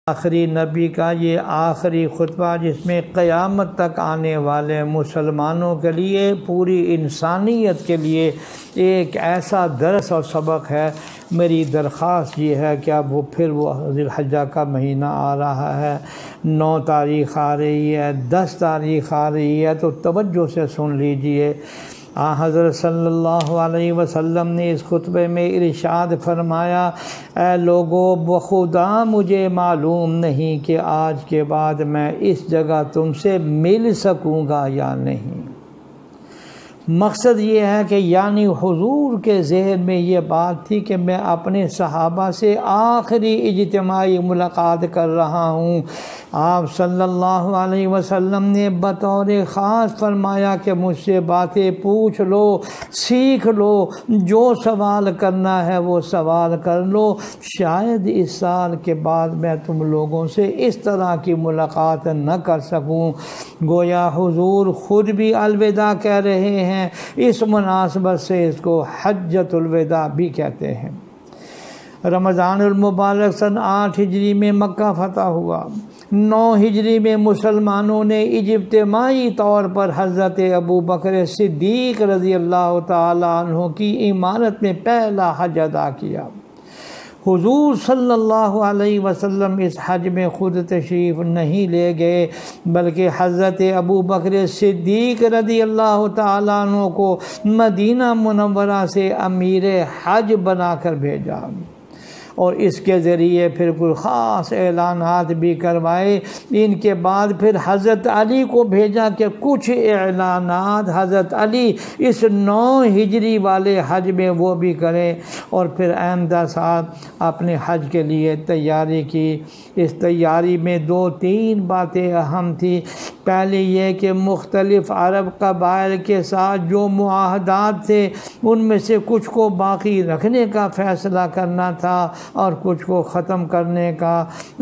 آخری نبی کا یہ آخری خطبہ جس میں قیامت تک آنے والے مسلمانوں کے لیے، پوری انسانیت کے لیے ایک ایسا درس اور سبق ہے۔ میری درخواست یہ ہے کہ اب وہ ذی الحجہ کا مہینہ آ رہا ہے، 9 تاریخ آ رہی ہے، 10 تاریخ آ رہی ہے، تو توجہ سے سن لیجئے۔ حضرت صلی اللہ علیہ وسلم نے اس خطبے میں ارشاد فرمایا، اے لوگو، بخدا مجھے معلوم نہیں کہ آج کے بعد میں اس جگہ تم سے مل سکوں گا یا نہیں۔ مقصد یہ ہے کہ یعنی حضور کے ذہن میں یہ بات تھی کہ میں اپنے صحابہ سے آخری اجتماعی ملاقات کر رہا ہوں۔ آپ صلی اللہ علیہ وسلم نے بطور خاص فرمایا کہ مجھ سے باتیں پوچھ لو، سیکھ لو، جو سوال کرنا ہے وہ سوال کر لو، شاید اس سال کے بعد میں تم لوگوں سے اس طرح کی ملاقات نہ کر سکوں۔ گویا حضور خود بھی الوداع کہہ رہے ہیں، اس مناسبت سے اس کو حجۃ الوداع بھی کہتے ہیں۔ رمضان المبارک سن 8 ہجری میں مکہ فتح ہوا۔ 9 ہجری میں مسلمانوں نے اجتماعی طور پر حضرت ابوبکر صدیق رضی اللہ تعالی عنہ کی عمارت میں پہلا حج ادا کیا۔ حضور صلی اللہ علیہ وسلم اس حج میں خود تشریف نہیں لے گئے، بلکہ حضرت ابوبکر صدیق رضی اللہ تعالیٰ عنہ کو مدینہ منورہ سے امیر حج بنا کر بھیجا، اور اس کے ذریعے پھر کوئی خاص اعلانات بھی کروائے۔ ان کے بعد پھر حضرت علی کو بھیجا کہ کچھ اعلانات حضرت علی اس 9 ہجری والے حج میں وہ بھی کریں، اور پھر آئندہ سال اپنے حج کے لیے تیاری کی۔ اس تیاری میں 2-3 باتیں اہم تھیں۔ پہلی یہ کہ مختلف عرب قبائل کے ساتھ جو معاہدات تھے ان میں سے کچھ کو باقی رکھنے کا فیصلہ کرنا تھا اور کچھ کو ختم کرنے کا،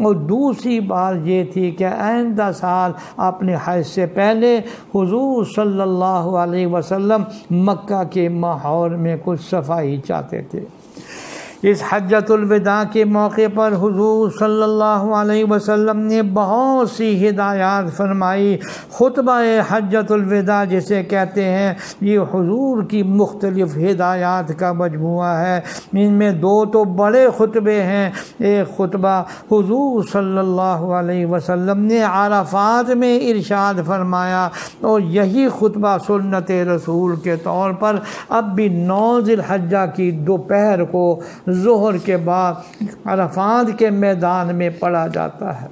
اور دوسری بات یہ تھی کہ آئندہ سال اپنے حج سے پہلے حضور صلی اللہ علیہ وسلم مکہ کے ماحول میں کچھ صفائی چاہتے تھے۔ اس حجۃ الوداع کے موقع پر حضور صلی اللہ علیہ وسلم نے بہت سی ہدایات فرمائی۔ خطبہ حجۃ الوداع جسے کہتے ہیں، یہ حضور کی مختلف ہدایات کا مجموعہ ہے۔ ان میں 2 تو بڑے خطبے ہیں۔ ایک خطبہ حضور صلی اللہ علیہ وسلم نے عرفات میں ارشاد فرمایا، اور یہی خطبہ سنت رسول کے طور پر اب بھی 9 ذی الحجہ کی دوپہر کو ظہر کے بعد عرفات کے میدان میں پڑھا جاتا ہے۔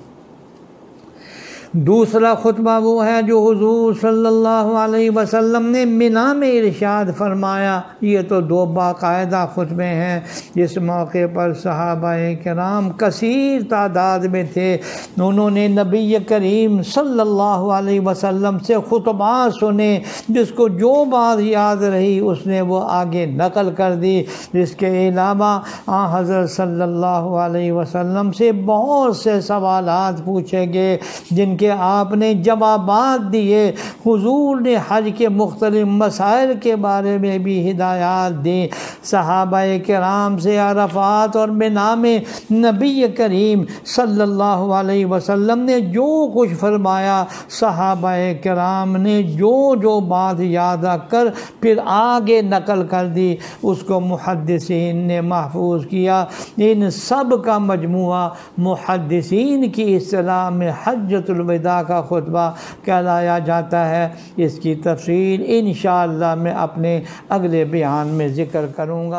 دوسرا خطبہ وہ ہے جو حضور صلی اللہ علیہ وسلم نے منی میں ارشاد فرمایا۔ یہ تو 2 باقاعدہ خطبے ہیں۔ جس موقع پر صحابہ کرام کثیر تعداد میں تھے، انہوں نے نبی کریم صلی اللہ علیہ وسلم سے خطبات سنے، جس کو جو بات یاد رہی اس نے وہ آگے نقل کر دی۔ اس کے علاوہ حضرت صلی اللہ علیہ وسلم سے بہت سے سوالات پوچھے گئے جن کے آپ نے جوابات دیے۔ حضور نے حج کے مختلف مسائل کے بارے میں بھی ہدایات دی۔ صحابہ کرام سے عرفات اور منی میں نبی کریم صلی اللہ علیہ وسلم نے جو کچھ فرمایا، صحابہ کرام نے جو بات یاد رکھ کر پھر آگے نقل کر دی، اس کو محدثین نے محفوظ کیا۔ ان سب کا مجموعہ محدثین کی اصطلاح میں حجۃ الوداع کا خطبہ کہلایا جاتا ہے۔ اس کی تفصیل انشاءاللہ میں اپنے اگلے بیان میں ذکر کروں گا۔